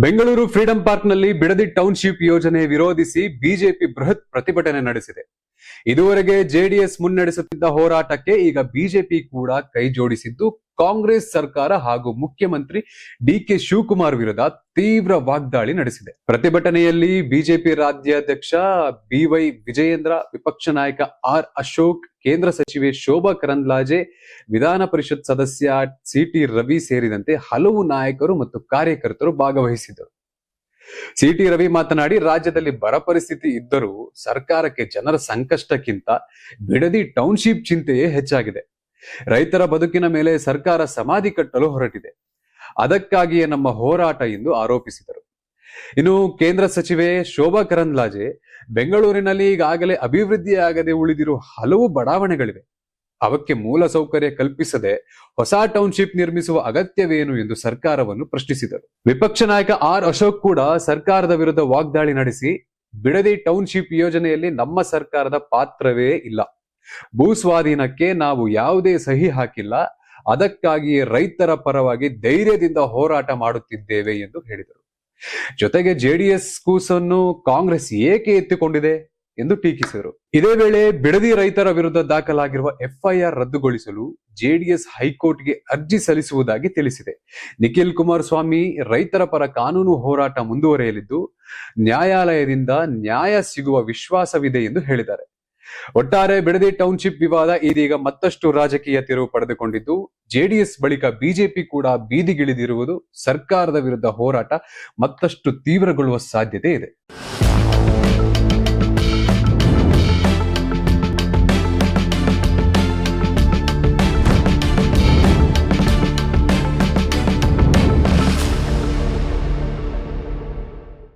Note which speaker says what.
Speaker 1: Bengaluru freedom ಪಾರ್ಕ್ನಲ್ಲಿ Bidadi township ಯೋಜನೆ ವಿರೋಧಿಸಿ ಬಿಜೆಪಿ ಬೃಹತ್ ಪ್ರತಿಭಟನೆ ನಡೆಸಿದೆ. ಇದುವರೆಗೆ ಜೆಡಿಎಸ್ ಮುನ್ನಡೆಸುತ್ತಿದ್ದ ಹೋರಾಟಕ್ಕೆ ಈಗ ಬಿಜೆಪಿ ಕೂಡ ಕೈ ಜೋಡಿಸಿದ್ದು, ಕಾಂಗ್ರೆಸ್ ಸರ್ಕಾರ ಹಾಗೂ ಮುಖ್ಯಮಂತ್ರಿ ಡಿಕೆ ಶಿವಕುಮಾರ್ ವಿರುದ್ಧ ತೀವ್ರ ವಾಗ್ದಾಳಿ ನಡೆಸಿದೆ. ಪ್ರತಿಭಟನೆಯಲ್ಲಿ ಬಿಜೆಪಿ ರಾಜ್ಯಾಧ್ಯಕ್ಷ ಬಿವೈ ವಿಜಯೇಂದ್ರ, ವಿಪಕ್ಷ ನಾಯಕ ಆರ್ ಅಶೋಕ್, ಕೇಂದ್ರ ಸಚಿವೆ ಶೋಭಾ ಕರಂದ್ಲಾಜೆ, ವಿಧಾನ ಪರಿಷತ್ ಸದಸ್ಯ ಸಿಟಿ ರವಿ ಸೇರಿದಂತೆ ಹಲವು ನಾಯಕರು ಮತ್ತು ಕಾರ್ಯಕರ್ತರು ಭಾಗವಹಿಸಿದ್ದರು. ಸಿಟಿ ರವಿ ಮಾತನಾಡಿ, ರಾಜ್ಯದಲ್ಲಿ ಬರ ಪರಿಸ್ಥಿತಿ ಇದ್ದರೂ ಸರ್ಕಾರಕ್ಕೆ ಜನರ ಸಂಕಷ್ಟಕ್ಕಿಂತ ಬಿಡದಿ ಟೌನ್ಶಿಪ್ ಚಿಂತೆಯೇ ಹೆಚ್ಚಾಗಿದೆ. ರೈತರ ಬದುಕಿನ ಮೇಲೆ ಸರ್ಕಾರ ಸಮಾಧಿ ಕಟ್ಟಲು ಹೊರಟಿದೆ. ಅದಕ್ಕಾಗಿಯೇ ನಮ್ಮ ಹೋರಾಟ ಎಂದು ಆರೋಪಿಸಿದರು. ಇನ್ನು ಕೇಂದ್ರ ಸಚಿವೆ ಶೋಭಾ ಕರಂದ್ಲಾಜೆ, ಬೆಂಗಳೂರಿನಲ್ಲಿ ಈಗಾಗಲೇ ಅಭಿವೃದ್ಧಿಯಾಗದೆ ಉಳಿದಿರುವ ಹಲವು ಬಡಾವಣೆಗಳಿವೆ. ಅವಕ್ಕೆ ಮೂಲ ಸೌಕರ್ಯ ಕಲ್ಪಿಸದೆ ಹೊಸ ಟೌನ್ಶಿಪ್ ನಿರ್ಮಿಸುವ ಅಗತ್ಯವೇನು ಎಂದು ಸರ್ಕಾರವನ್ನು ಪ್ರಶ್ನಿಸಿದರು. ವಿಪಕ್ಷ ನಾಯಕ ಆರ್ ಅಶೋಕ್ ಕೂಡ ಸರ್ಕಾರದ ವಿರುದ್ಧ ವಾಗ್ದಾಳಿ ನಡೆಸಿ, ಬಿಡದಿ ಟೌನ್ಶಿಪ್ ಯೋಜನೆಯಲ್ಲಿ ನಮ್ಮ ಸರ್ಕಾರದ ಪಾತ್ರವೇ ಇಲ್ಲ. ಭೂ ಸ್ವಾಧೀನಕ್ಕೆ ನಾವು ಯಾವುದೇ ಸಹಿ ಹಾಕಿಲ್ಲ. ಅದಕ್ಕಾಗಿಯೇ ರೈತರ ಪರವಾಗಿ ಧೈರ್ಯದಿಂದ ಹೋರಾಟ ಮಾಡುತ್ತಿದ್ದೇವೆ ಎಂದು ಹೇಳಿದರು. ಜೊತೆಗೆ ಜೆಡಿಎಸ್ ಕೂಸನ್ನು ಕಾಂಗ್ರೆಸ್ ಏಕೆ ಎತ್ತಿಕೊಂಡಿದೆ ಎಂದು ಟೀಕಿಸಿದರು. ಇದೇ ವೇಳೆ ಬಿಡದಿ ರೈತರ ವಿರುದ್ಧ ದಾಖಲಾಗಿರುವ ಎಫ್ಐಆರ್ ರದ್ದುಗೊಳಿಸಲು ಜೆಡಿಎಸ್ ಹೈಕೋರ್ಟ್ಗೆ ಅರ್ಜಿ ಸಲ್ಲಿಸುವುದಾಗಿ ತಿಳಿಸಿದೆ. ನಿಖಿಲ್ ಕುಮಾರಸ್ವಾಮಿ ರೈತರ ಪರ ಕಾನೂನು ಹೋರಾಟ ಮುಂದುವರೆಯಲಿದ್ದು, ನ್ಯಾಯಾಲಯದಿಂದ ನ್ಯಾಯ ಸಿಗುವ ವಿಶ್ವಾಸವಿದೆ ಎಂದು ಹೇಳಿದ್ದಾರೆ. ಒಟ್ಟಾರೆ ಬಿಡದಿ ಟೌನ್ಶಿಪ್ ವಿವಾದ ಇದೀಗ ಮತ್ತಷ್ಟು ರಾಜಕೀಯ ತಿರುವು ಪಡೆದುಕೊಂಡಿದ್ದು, ಜೆಡಿಎಸ್ ಬಳಿಕ ಬಿಜೆಪಿ ಕೂಡ ಬೀದಿಗಿಳಿದಿರುವುದು ಸರ್ಕಾರದ ವಿರುದ್ಧ ಹೋರಾಟ ಮತ್ತಷ್ಟು ತೀವ್ರಗೊಳ್ಳುವ ಸಾಧ್ಯತೆ ಇದೆ.